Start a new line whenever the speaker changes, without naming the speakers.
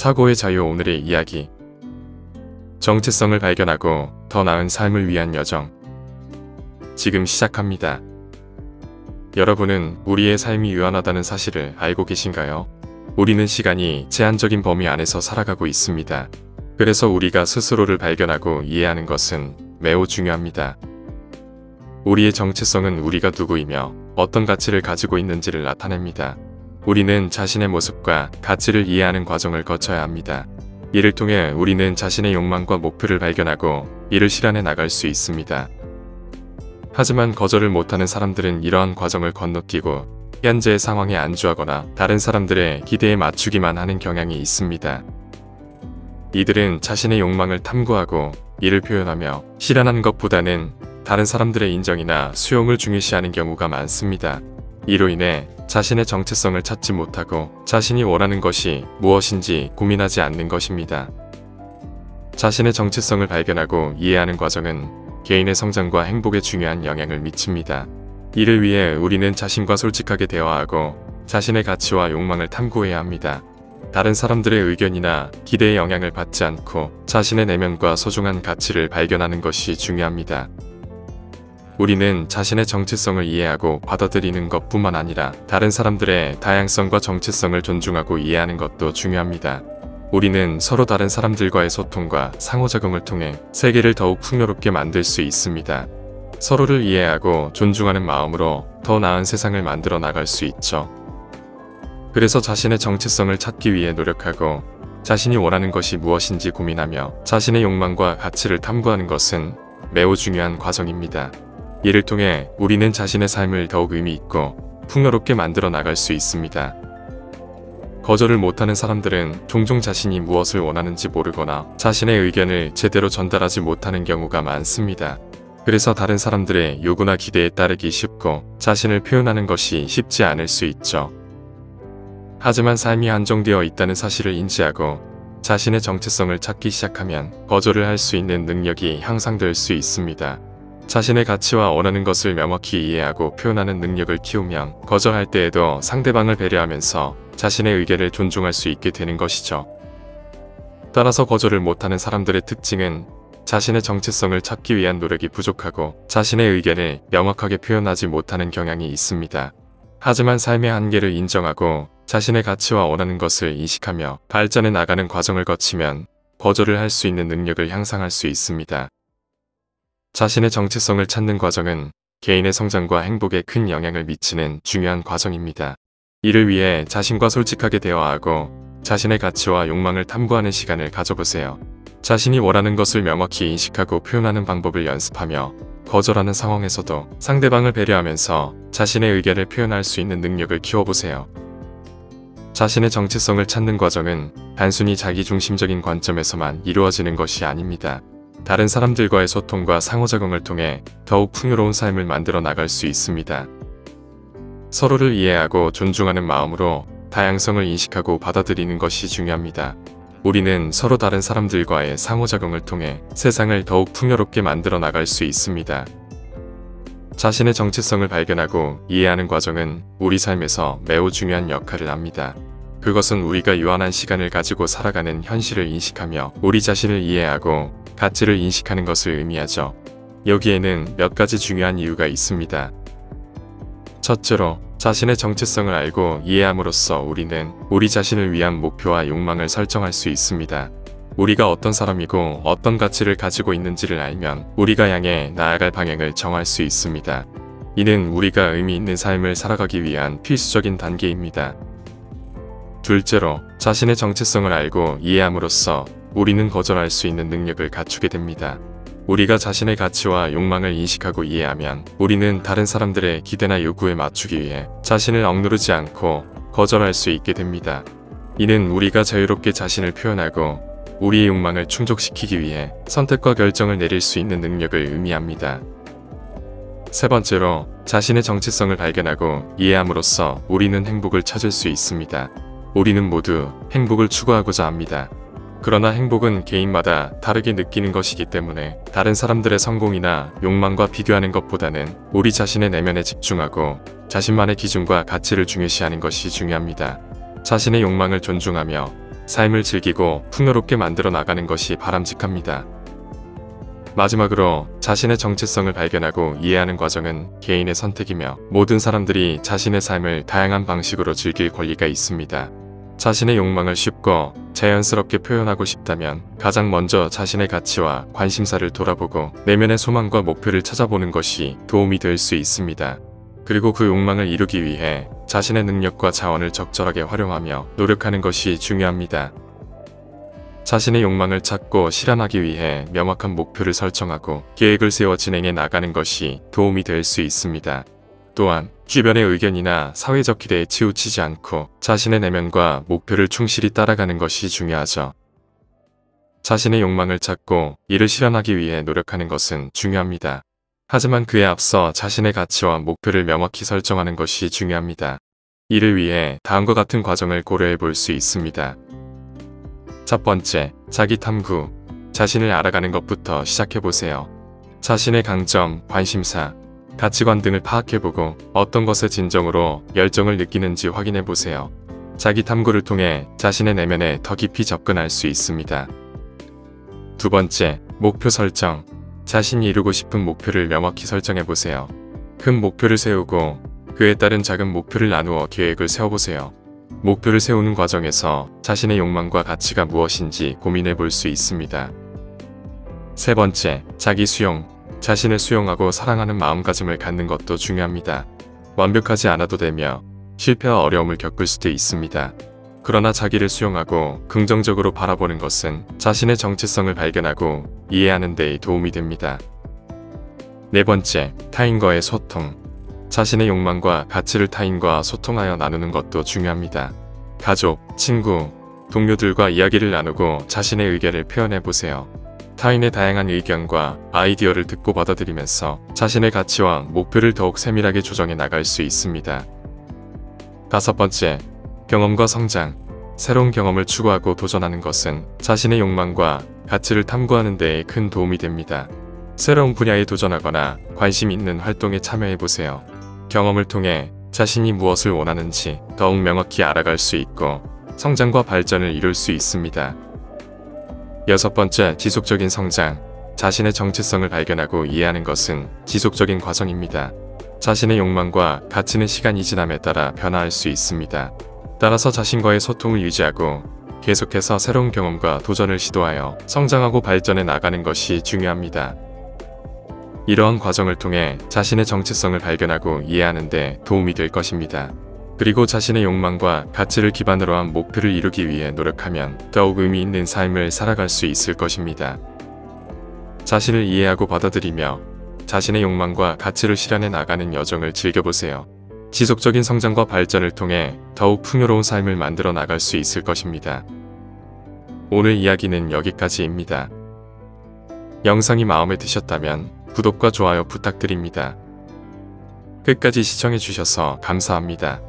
사고의 자유. 오늘의 이야기. 정체성을 발견하고 더 나은 삶을 위한 여정. 지금 시작합니다. 여러분은 우리의 삶이 유한하다는 사실을 알고 계신가요? 우리는 시간이 제한적인 범위 안에서 살아가고 있습니다. 그래서 우리가 스스로를 발견하고 이해하는 것은 매우 중요합니다. 우리의 정체성은 우리가 누구이며 어떤 가치를 가지고 있는지를 나타냅니다. 우리는 자신의 모습과 가치를 이해하는 과정을 거쳐야 합니다. 이를 통해 우리는 자신의 욕망과 목표를 발견하고 이를 실현해 나갈 수 있습니다. 하지만 거절을 못하는 사람들은 이러한 과정을 건너뛰고 현재의 상황에 안주하거나 다른 사람들의 기대에 맞추기만 하는 경향이 있습니다. 이들은 자신의 욕망을 탐구하고 이를 표현하며 실현하는 것보다는 다른 사람들의 인정이나 수용을 중요시하는 경우가 많습니다. 이로 인해 자신의 정체성을 찾지 못하고 자신이 원하는 것이 무엇인지 고민하지 않는 것입니다. 자신의 정체성을 발견하고 이해하는 과정은 개인의 성장과 행복에 중요한 영향을 미칩니다. 이를 위해 우리는 자신과 솔직하게 대화하고 자신의 가치와 욕망을 탐구해야 합니다. 다른 사람들의 의견이나 기대에 영향을 받지 않고 자신의 내면과 소중한 가치를 발견하는 것이 중요합니다. 우리는 자신의 정체성을 이해하고 받아들이는 것뿐만 아니라 다른 사람들의 다양성과 정체성을 존중하고 이해하는 것도 중요합니다. 우리는 서로 다른 사람들과의 소통과 상호작용을 통해 세계를 더욱 풍요롭게 만들 수 있습니다. 서로를 이해하고 존중하는 마음으로 더 나은 세상을 만들어 나갈 수 있죠. 그래서 자신의 정체성을 찾기 위해 노력하고 자신이 원하는 것이 무엇인지 고민하며 자신의 욕망과 가치를 탐구하는 것은 매우 중요한 과정입니다. 이를 통해 우리는 자신의 삶을 더욱 의미 있고 풍요롭게 만들어 나갈 수 있습니다. 거절을 못하는 사람들은 종종 자신이 무엇을 원하는지 모르거나 자신의 의견을 제대로 전달하지 못하는 경우가 많습니다. 그래서 다른 사람들의 요구나 기대에 따르기 쉽고 자신을 표현하는 것이 쉽지 않을 수 있죠. 하지만 삶이 한정되어 있다는 사실을 인지하고 자신의 정체성을 찾기 시작하면 거절을 할 수 있는 능력이 향상될 수 있습니다. 자신의 가치와 원하는 것을 명확히 이해하고 표현하는 능력을 키우면 거절할 때에도 상대방을 배려하면서 자신의 의견을 존중할 수 있게 되는 것이죠. 따라서 거절을 못하는 사람들의 특징은 자신의 정체성을 찾기 위한 노력이 부족하고 자신의 의견을 명확하게 표현하지 못하는 경향이 있습니다. 하지만 삶의 한계를 인정하고 자신의 가치와 원하는 것을 인식하며 발전해 나가는 과정을 거치면 거절을 할 수 있는 능력을 향상할 수 있습니다. 자신의 정체성을 찾는 과정은 개인의 성장과 행복에 큰 영향을 미치는 중요한 과정입니다. 이를 위해 자신과 솔직하게 대화하고 자신의 가치와 욕망을 탐구하는 시간을 가져보세요. 자신이 원하는 것을 명확히 인식하고 표현하는 방법을 연습하며 거절하는 상황에서도 상대방을 배려하면서 자신의 의견을 표현할 수 있는 능력을 키워보세요. 자신의 정체성을 찾는 과정은 단순히 자기중심적인 관점에서만 이루어지는 것이 아닙니다. 다른 사람들과의 소통과 상호작용을 통해 더욱 풍요로운 삶을 만들어 나갈 수 있습니다. 서로를 이해하고 존중하는 마음으로 다양성을 인식하고 받아들이는 것이 중요합니다. 우리는 서로 다른 사람들과의 상호작용을 통해 세상을 더욱 풍요롭게 만들어 나갈 수 있습니다. 자신의 정체성을 발견하고 이해하는 과정은 우리 삶에서 매우 중요한 역할을 합니다. 그것은 우리가 유한한 시간을 가지고 살아가는 현실을 인식하며 우리 자신을 이해하고 가치를 인식하는 것을 의미하죠. 여기에는 몇 가지 중요한 이유가 있습니다. 첫째로, 자신의 정체성을 알고 이해함으로써 우리는 우리 자신을 위한 목표와 욕망을 설정할 수 있습니다. 우리가 어떤 사람이고 어떤 가치를 가지고 있는지를 알면 우리가 향해 나아갈 방향을 정할 수 있습니다. 이는 우리가 의미 있는 삶을 살아가기 위한 필수적인 단계입니다. 둘째로, 자신의 정체성을 알고 이해함으로써 우리는 거절할 수 있는 능력을 갖추게 됩니다. 우리가 자신의 가치와 욕망을 인식하고 이해하면 우리는 다른 사람들의 기대나 요구에 맞추기 위해 자신을 억누르지 않고 거절할 수 있게 됩니다. 이는 우리가 자유롭게 자신을 표현하고 우리의 욕망을 충족시키기 위해 선택과 결정을 내릴 수 있는 능력을 의미합니다. 세 번째로, 자신의 정체성을 발견하고 이해함으로써 우리는 행복을 찾을 수 있습니다. 우리는 모두 행복을 추구하고자 합니다. 그러나 행복은 개인마다 다르게 느끼는 것이기 때문에 다른 사람들의 성공이나 욕망과 비교하는 것보다는 우리 자신의 내면에 집중하고 자신만의 기준과 가치를 중요시하는 것이 중요합니다. 자신의 욕망을 존중하며 삶을 즐기고 풍요롭게 만들어 나가는 것이 바람직합니다. 마지막으로 자신의 정체성을 발견하고 이해하는 과정은 개인의 선택이며 모든 사람들이 자신의 삶을 다양한 방식으로 즐길 권리가 있습니다. 자신의 욕망을 쉽고 자연스럽게 표현하고 싶다면 가장 먼저 자신의 가치와 관심사를 돌아보고 내면의 소망과 목표를 찾아보는 것이 도움이 될 수 있습니다. 그리고 그 욕망을 이루기 위해 자신의 능력과 자원을 적절하게 활용하며 노력하는 것이 중요합니다. 자신의 욕망을 찾고 실현하기 위해 명확한 목표를 설정하고 계획을 세워 진행해 나가는 것이 도움이 될 수 있습니다. 또한 주변의 의견이나 사회적 기대에 치우치지 않고 자신의 내면과 목표를 충실히 따라가는 것이 중요하죠. 자신의 욕망을 찾고 이를 실현하기 위해 노력하는 것은 중요합니다. 하지만 그에 앞서 자신의 가치와 목표를 명확히 설정하는 것이 중요합니다. 이를 위해 다음과 같은 과정을 고려해 볼 수 있습니다. 첫 번째, 자기 탐구. 자신을 알아가는 것부터 시작해보세요. 자신의 강점, 관심사, 가치관 등을 파악해보고 어떤 것에 진정으로 열정을 느끼는지 확인해보세요. 자기 탐구를 통해 자신의 내면에 더 깊이 접근할 수 있습니다. 두 번째, 목표 설정. 자신이 이루고 싶은 목표를 명확히 설정해보세요. 큰 목표를 세우고 그에 따른 작은 목표를 나누어 계획을 세워보세요. 목표를 세우는 과정에서 자신의 욕망과 가치가 무엇인지 고민해 볼 수 있습니다. 세 번째, 자기 수용. 자신을 수용하고 사랑하는 마음가짐을 갖는 것도 중요합니다. 완벽하지 않아도 되며 실패와 어려움을 겪을 수도 있습니다. 그러나 자기를 수용하고 긍정적으로 바라보는 것은 자신의 정체성을 발견하고 이해하는 데 도움이 됩니다. 네 번째, 타인과의 소통. 자신의 욕망과 가치를 타인과 소통하여 나누는 것도 중요합니다. 가족, 친구, 동료들과 이야기를 나누고 자신의 의견을 표현해보세요. 타인의 다양한 의견과 아이디어를 듣고 받아들이면서 자신의 가치와 목표를 더욱 세밀하게 조정해 나갈 수 있습니다. 다섯 번째, 경험과 성장. 새로운 경험을 추구하고 도전하는 것은 자신의 욕망과 가치를 탐구하는 데에 큰 도움이 됩니다. 새로운 분야에 도전하거나 관심 있는 활동에 참여해보세요. 경험을 통해 자신이 무엇을 원하는지 더욱 명확히 알아갈 수 있고 성장과 발전을 이룰 수 있습니다. 여섯 번째, 지속적인 성장. 자신의 정체성을 발견하고 이해하는 것은 지속적인 과정입니다. 자신의 욕망과 가치는 시간이 지남에 따라 변화할 수 있습니다. 따라서 자신과의 소통을 유지하고 계속해서 새로운 경험과 도전을 시도하여 성장하고 발전해 나가는 것이 중요합니다. 이러한 과정을 통해 자신의 정체성을 발견하고 이해하는 데 도움이 될 것입니다. 그리고 자신의 욕망과 가치를 기반으로 한 목표를 이루기 위해 노력하면 더욱 의미 있는 삶을 살아갈 수 있을 것입니다. 자신을 이해하고 받아들이며 자신의 욕망과 가치를 실현해 나가는 여정을 즐겨보세요. 지속적인 성장과 발전을 통해 더욱 풍요로운 삶을 만들어 나갈 수 있을 것입니다. 오늘 이야기는 여기까지입니다. 영상이 마음에 드셨다면 구독과 좋아요 부탁드립니다. 끝까지 시청해주셔서 감사합니다.